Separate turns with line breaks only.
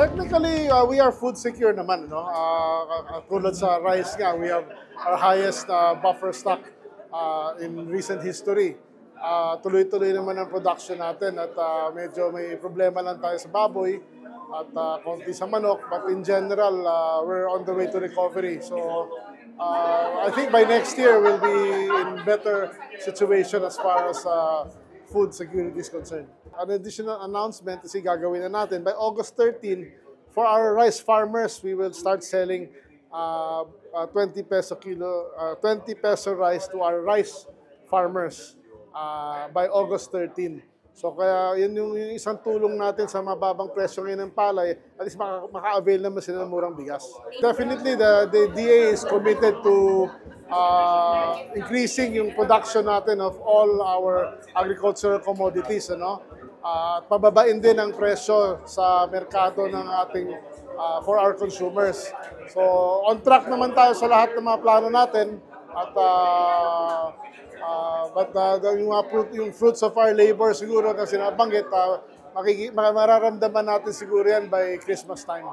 Technically, we are food secure naman, no? Tulad sa rice nga, we have our highest buffer stock in recent history. Tuloy-tuloy naman ang production natin at medyo may problema lang tayo sa baboy at konti sa manok. But in general, we're on the way to recovery. So I think by next year, we'll be in better situation as far as food security is concerned. An additional announcement kasi gagawin na natin. By August 13, for our rice farmers, we will start selling 20 peso kilo, 20 peso rice to our rice farmers by August 13. So kaya yun yung isang tulong natin sa mababang presyo ngayon ng palay, at least maka-avail naman sila ng murang bigas. Definitely, the DA is committed to increasing yung production natin of all our agricultural commodities, ano? At pababain din ang presyo sa merkado ng ating for our consumers. So on track naman tayo sa lahat ng mga plano natin at yung fruits of our labor siguro na sinabanggit, mararamdaman natin siguro yan by Christmas time.